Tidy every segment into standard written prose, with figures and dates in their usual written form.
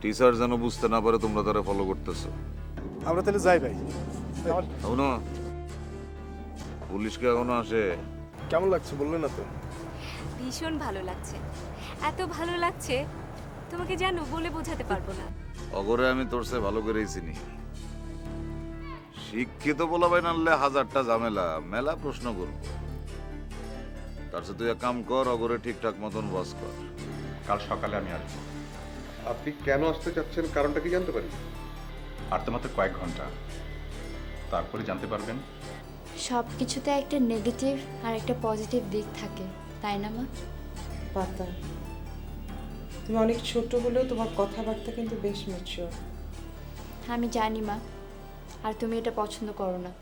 Teacher যেন বুঝতে না পারে তোমরা তারা ফলো করতেছো। আমরা তাহলে যাই ভাই। এখনো পুলিশকে এখনো আসে? কেমন লাগছে বললেন না তো? ভীষণ ভালো লাগছে, এত ভালো লাগছে তোমাকে জানো বলে বোঝাতে পারবো না। অগরে আমি তোর সে ভালো করেই চিনি। শিক্ষিত বলা ভাই নানলে হাজারটা ঝামেলা মেলা প্রশ্ন করবো। তার সাথে তুই এক কাম কর, অগরে ঠিকঠাক মতন বস কর। কাল সকালে আমি আসবো। আপনি কেন আসতে চাচ্ছেন কারণটা কি জানতে পারি? আর তো মাত্র কয়েক ঘন্টা, তারপরে জানতে পারবেন। সব কিছুতে একটা নেগেটিভ আর একটা পজিটিভ দিক থাকে, তাই না মা? পাতা, তুমি অনেক ছোট হলেও তোমার কথাবার্তা কিন্তু বেশ ম্যাচিওর। আমি জানি মা, আর তুমি এটা পছন্দ করো না।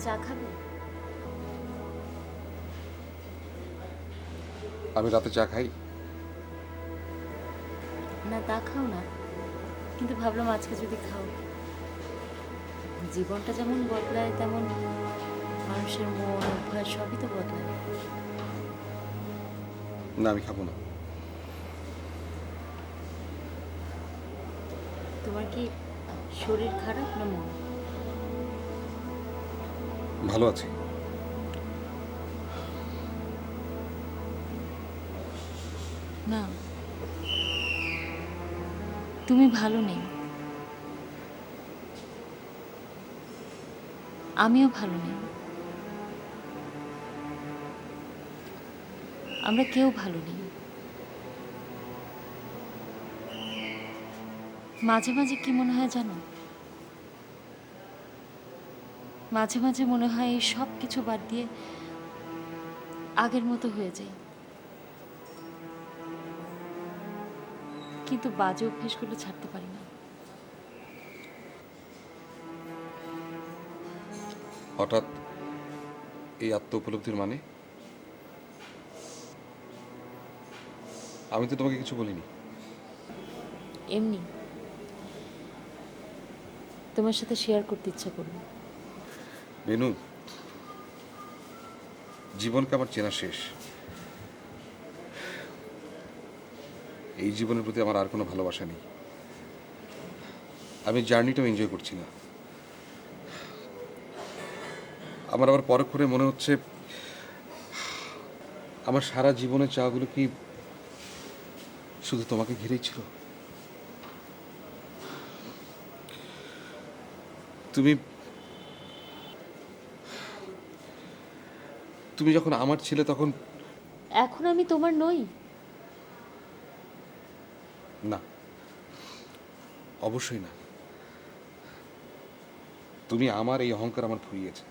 চা খাবে? আমি রাতে চা খাই। না তা খাও না, কিন্তু ভাবলাম আজকে যদি খাও। জীবনটা যেমন বদলায় তেমন মানুষের মন অভ্যাস সবই তো বদলায়। না, আমি খাবো না। তোমার কি শরীর খারাপ না মন? ভালো আছি। না, তুমি ভালো নেই, আমিও ভালো নেই, আমরা কেউ ভালো নেই। মাঝে মাঝে কি মনে হয় জানো? মাঝে মাঝে মনে হয় এই সব কিছু বাদ দিয়ে আগের মতো হয়ে যায়, কিন্তু বাজে অভ্যেসগুলো ছাড়তে পারি না। হঠাৎ এই আত্ম উপলব্ধির মানে? আমি তো তোমাকে কিছু বলিনি। এমনি তোমার সাথে শেয়ার করতে ইচ্ছা করলো। বেনু, জীবনকে আমার চেনা শেষ। এই জীবনের প্রতি আমার আর কোনো ভালোবাসা নেই। আমি জার্নিটাও এনজয় করছি না। আমার আবার পরক্ষণে মনে হচ্ছে আমার সারা জীবনের চাওয়াগুলো কি শুধু তোমাকে ঘিরেই ছিল? তুমি তুমি যখন আমার ছিলে তখন এখন আমি তোমার নই। না, অবশ্যই না। তুমি আমার এই অহংকার আমার ফুরিয়েছে।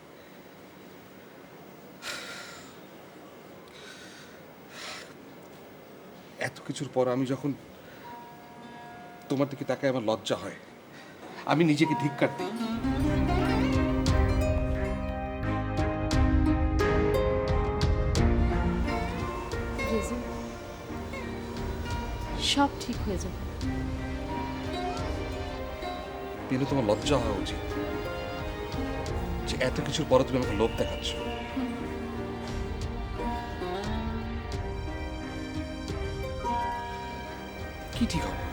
এত কিছুর পর আমি যখন তোমার দিকে তাকাই আমার লজ্জা হয়, আমি নিজেকে ধিক্কার দিই। রেজু, সব ঠিক হয়ে যাবে। কিন্তু তোমার লজ্জা হওয়া উচিত যে এত কিছুর পরে তুমি আমাকে লোভ দেখাচ্ছ। কি ঠিক হবে?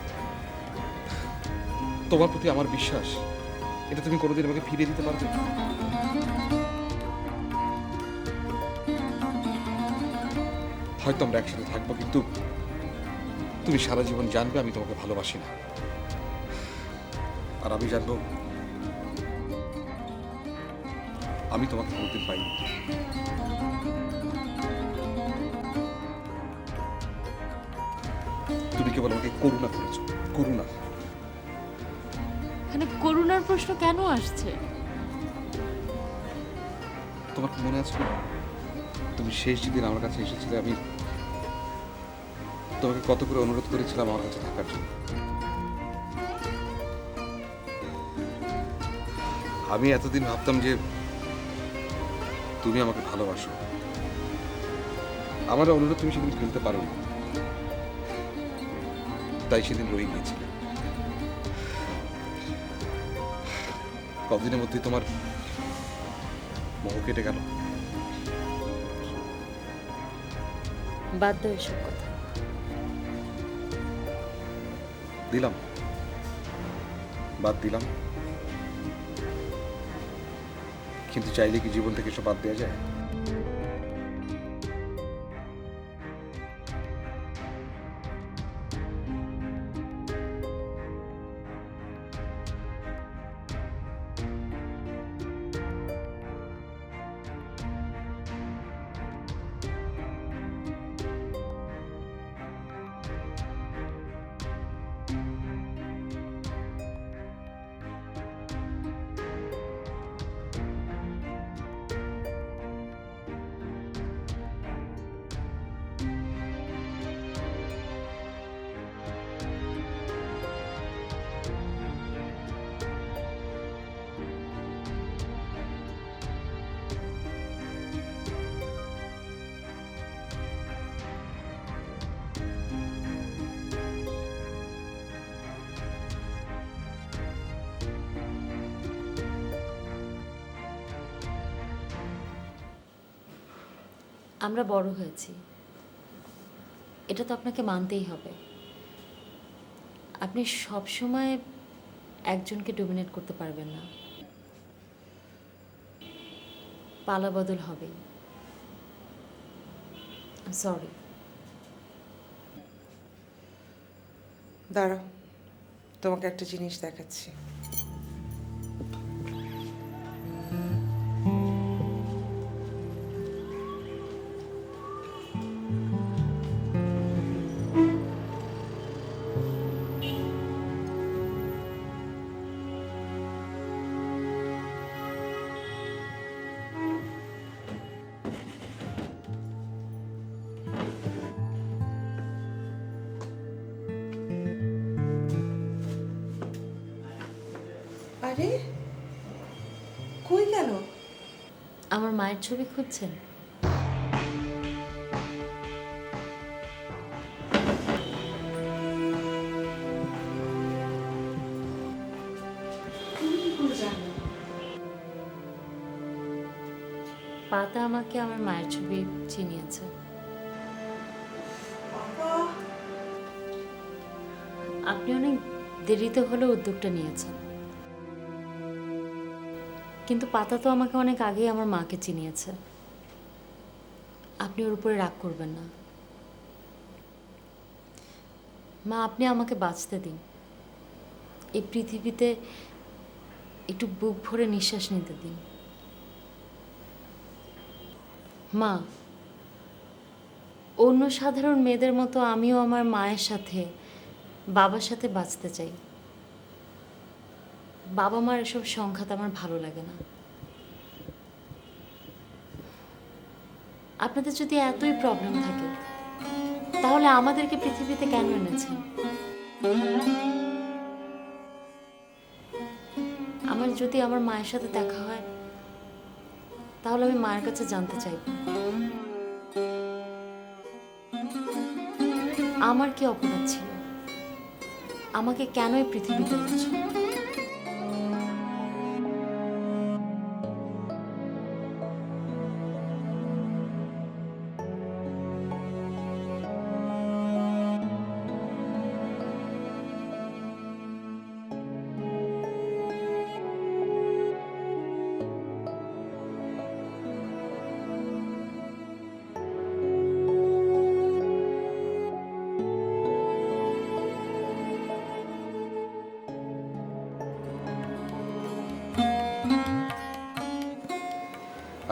তোমার প্রতি আমার বিশ্বাস, এটা তুমি কোনোদিন আমাকে ফিরিয়ে দিতে পারবে? হয়তো আমরা একসাথে থাকবো, কিন্তু তুমি সারা জীবন জানবে আমি তোমাকে ভালোবাসি না। আর আমি জানবো আমি তোমাকে কোনোদিন পাইনি। তুমি কেবল আমাকে করুণা করেছো, করুণা। এখানে করুণার প্রশ্ন কেন আসছে? তোমার কি মনে আছে না? তুমি শেষ যেদিন আমার কাছে এসেছিলে, আমি তোমাকে কত করে অনুরোধ করেছিলাম আমার কাছে থাকার জন্য। আমি এতদিন ভাবতাম যে তুমি আমাকে ভালোবাসো, আমার অনুরোধ তুমি সেদিন ফেলতে পারো না, তাই সেদিন রয়ে গিয়েছিলে। কদিনের মধ্যে তোমার মোহ কেটে গেল। বাদ দাও এসব কথা। দিলাম, বাদ দিলাম, কিন্তু চাইলে কি জীবন থেকে সব বাদ দেওয়া যায়? আমরা বড় হয়েছি, এটা তো আপনাকে মানতেই হবে। আপনি সব সময় একজনকে ডমিনেট করতে পারবেন না, পালা বদল হবেই। সরি। দাঁড়াও, তোমাকে একটা জিনিস দেখাচ্ছি। আরে কই গেল? আমার মায়ের ছবি খুঁজছেন? পাতা আমাকে আমার মায়ের ছবি চিনিয়েছে। আপনি অনেক দেরিতে হলেও উদ্যোগটা নিয়েছেন, কিন্তু পাতা তো আমাকে অনেক আগেই আমার মাকে চিনিয়েছে। আপনি ওর উপরে রাগ করবেন না। মা, আপনি আমাকে বাঁচতে দিন, এই পৃথিবীতে একটু বুক ভরে নিঃশ্বাস নিতে দিন। মা, অন্য সাধারণ মেয়েদের মতো আমিও আমার মায়ের সাথে, বাবার সাথে বাঁচতে চাই। বাবা মার এসব সংঘাত আমার ভালো লাগে না। আপনাদের যদি এতই প্রবলেম থাকে, তাহলে আমাদেরকে পৃথিবীতে কেন এনেছেন? আমার যদি আমার মায়ের সাথে দেখা হয়, তাহলে আমি মায়ের কাছে জানতে চাইব আমার কি অপরাধ ছিল, আমাকে কেন এই পৃথিবীতে এনেছো।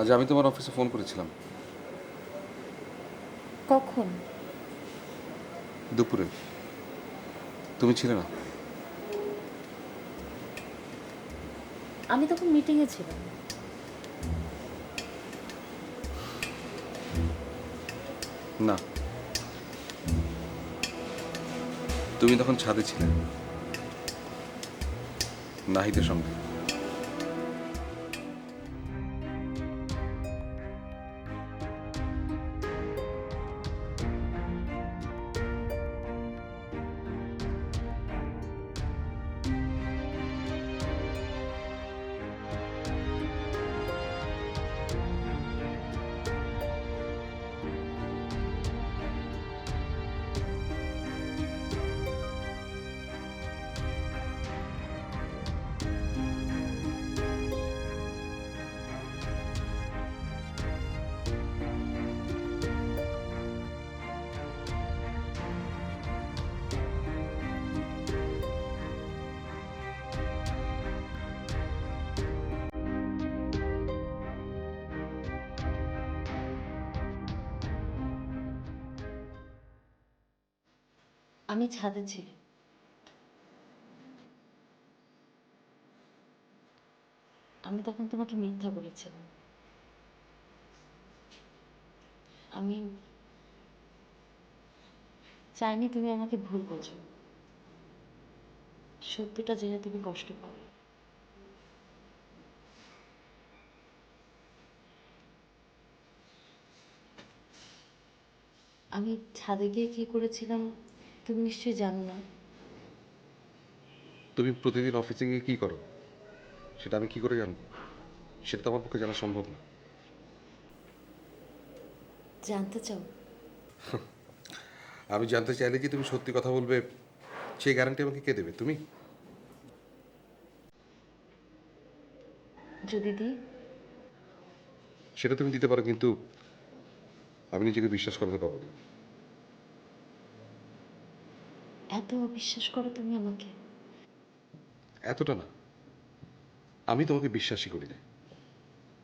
আজ আমি তোমার অফিসে ফোন করেছিলাম। কখন? দুপুরে। তুমি ছিলে না। আমি তখন মিটিংয়ে ছিলাম। না, তুমি তখন ছাদে ছিলে নাহিদের সঙ্গে। আমি ছাদে ছিলাম। আমি তখন তোমাকে মিথ্যা বলেছিলাম। আমি চাইনি তুমি আমাকে ভুল বোঝো, সত্যিটা জেনে তুমি কষ্ট পাও। আমি ছাদে গিয়ে কি করেছিলাম তুমি নিশ্চয়ই জানো না। তুমি প্রতিদিন অফিসে গিয়ে কি করো সেটা আমি কি করে জানবো? সেটা তো আমার পক্ষে জানা সম্ভব না। জানতে চাও? আমি জানতে চাইলে যে তুমি সত্যি কথা বলবে সেই গ্যারান্টি আমাকে কে দেবে? তুমি? যদি দিই? সেটা তুমি দিতে পারো, কিন্তু আমি নিজেকে বিশ্বাস করতে পারবো না। এত অবিশ্বাস করো তুমি আমাকে? এতটা না, আমি তোমাকে বিশ্বাসই করি না।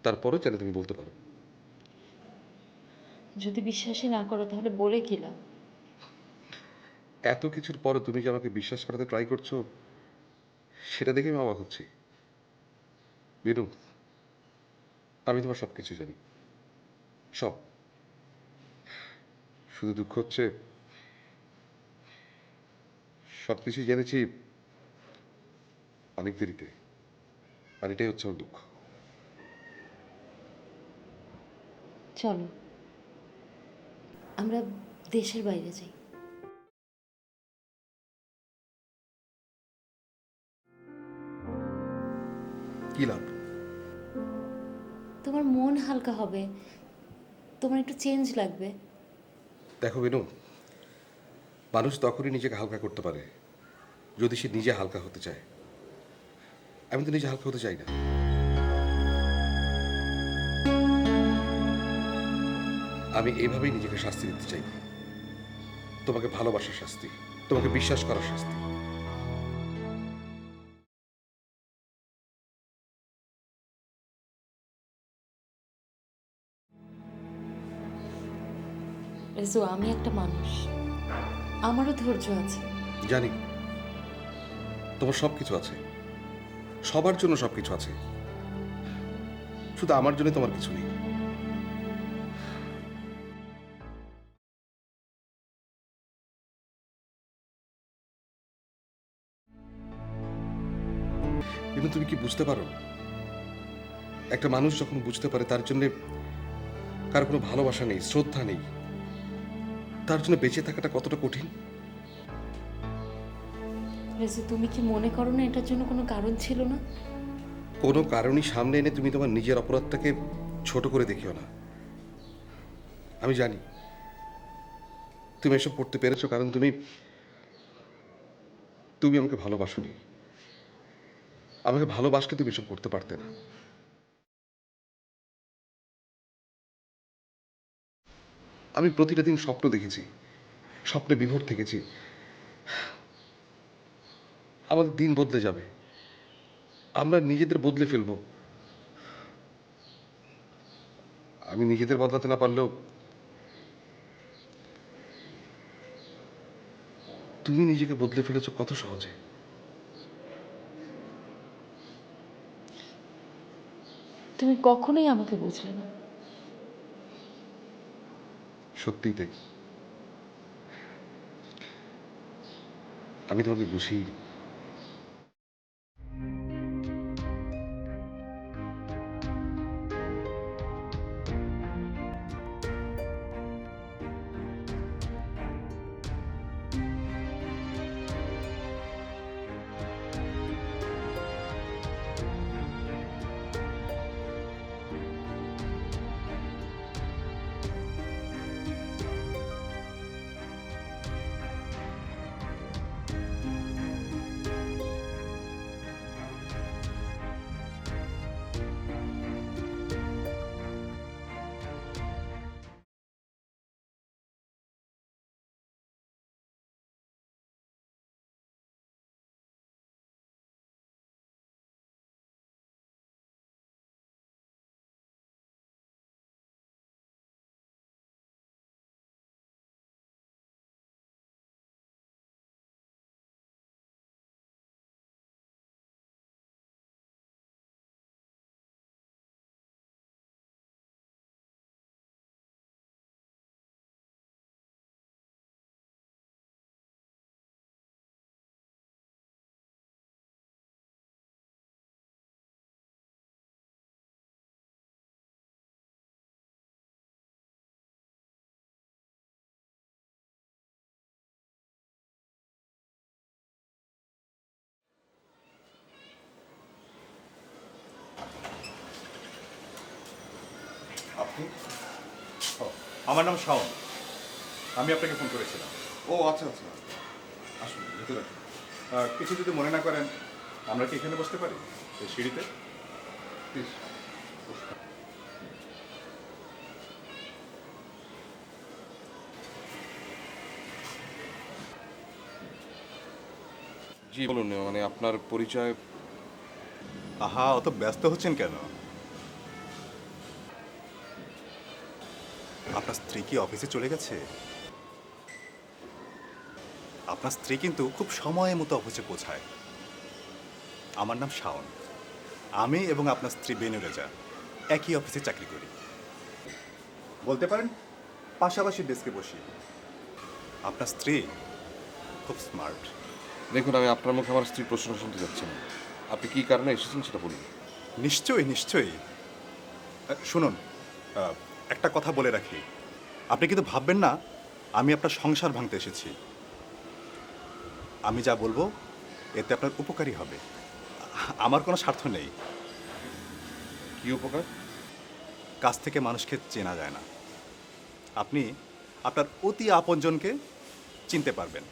তারপরেও চাইলে তুমি বলতে পারো। যদি বিশ্বাসই না করো তাহলে বলে কি লাভ? এত কিছুর পরে তুমি যে আমাকে বিশ্বাস করাতে ট্রাই করছো সেটা দেখে আমি অবাক হচ্ছি। বিনু, আমি তোমার সব কিছু জানি, সব। শুধু দুঃখ হচ্ছে সব কিছুই জেনেছি অনেক দেরিতে, আর এটাই হচ্ছে আমার দুঃখ। চলো আমরা দেশের বাইরে যাই। কি লাভ? তোমার মন হালকা হবে, তোমার একটু চেঞ্জ লাগবে। দেখো বিনু, মানুষ তখনই নিজেকে হালকা করতে পারে যদি সে নিজে হালকা হতে চায়। আমি তো নিজে হালকা হতে চাই না। আমি এইভাবেই নিজেকে শাস্তি দিতে চাই, তোমাকে ভালোবাসার শাস্তি, তোমাকে বিশ্বাস করার শাস্তি। রেজু, আমি একটা মানুষ, আমারও ধৈর্য আছে। জানি তোমার সব কিছু আছে, সবার জন্য সব কিছু আছে, শুধু আমার জন্য তোমার কিছু নেই। কিন্তু তুমি কি বুঝতে পারো, একটা মানুষ যখন বুঝতে পারে তার জন্য কারো কোনো ভালোবাসা নেই, শ্রদ্ধা নেই, তার জন্য বেঁচে থাকাটা কতটা কঠিন? রেজু, তুমি কি মনে করো না এটার জন্য কোনো কারণ ছিল না? কোনো কারণই সামনে এনে তুমি তোমার নিজের অপরাধটাকে ছোট করে দেখিও না। আমি জানি তুমি এসব করতে পেরেছো কারণ তুমি তুমি আমাকে ভালোবাসোনি। আমাকে ভালোবাসলে তুমি এসব করতে পারতে না। আমি প্রতিটা দিন স্বপ্ন দেখেছি, স্বপ্নে বিভোর থেকেছি। আমাদের দিন বদলে যাবে, আমরা নিজেদের বদলে ফেলবো। আমি নিজেদের বদলাতে না পারলেও তুমি নিজেকে বদলে ফেলেছো কত সহজে। তুমি কখনোই আমাকে বুঝলে না। সত্যিই তাই। আমি তোমাকে বুঝি। আপনি? ও, আমার নাম শাওন। আমি আপনাকে ফোন করেছিলাম। ও আচ্ছা আচ্ছা, আসুন ভেতরে আসুন। কিছু যদি মনে না করেন, আমরা কি এখানে বসতে পারি এই সিঁড়িতে? প্লিজ। জি বলুন, মানে আপনার পরিচয়। আহা, অত ব্যস্ত হচ্ছেন কেন? আপনার স্ত্রী কি অফিসে চলে গেছে? আপনার স্ত্রী কিন্তু খুব সময় মতো অফিসে পৌঁছায়। আমার নাম শাওন। আমি এবং আপনার স্ত্রী বেনুরেজা একই অফিসে চাকরি করি। বলতে পারেন পাশাপাশি ডেস্কে বসি। আপনার স্ত্রী খুব স্মার্ট। দেখুন, আমি আপনার মুখে আমার স্ত্রীর প্রশ্ন শুনতে যাচ্ছি না। আপনি কী কারণে এসেছেন সেটা বলুন। নিশ্চয়ই নিশ্চয়ই। শুনুন, একটা কথা বলে রাখি। আপনি কিন্তু ভাববেন না আমি আপনার সংসার ভাঙতে এসেছি। আমি যা বলবো এতে আপনার উপকারী হবে। আমার কোনো স্বার্থ নেই। কী উপকার? কাছ থেকে মানুষকে চেনা যায় না। আপনি আপনার অতি আপনজনকে চিনতে পারবেন।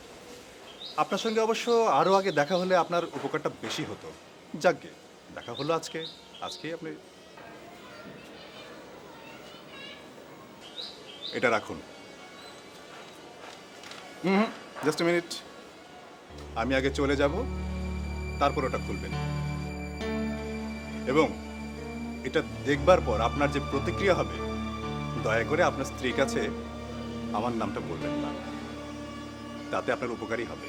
আপনার সঙ্গে অবশ্য আরও আগে দেখা হলে আপনার উপকারটা বেশি হতো। যাকগে, দেখা হলো আজকেই আপনি এটা রাখুন। জাস্ট এ মিনিট, আমি আগে চলে যাব, তারপর ওটা খুলবেন। এবং এটা দেখবার পর আপনার যে প্রতিক্রিয়া হবে, দয়া করে আপনার স্ত্রীর কাছে আমার নামটা বলবেন না। তাতে আপনার উপকারী হবে।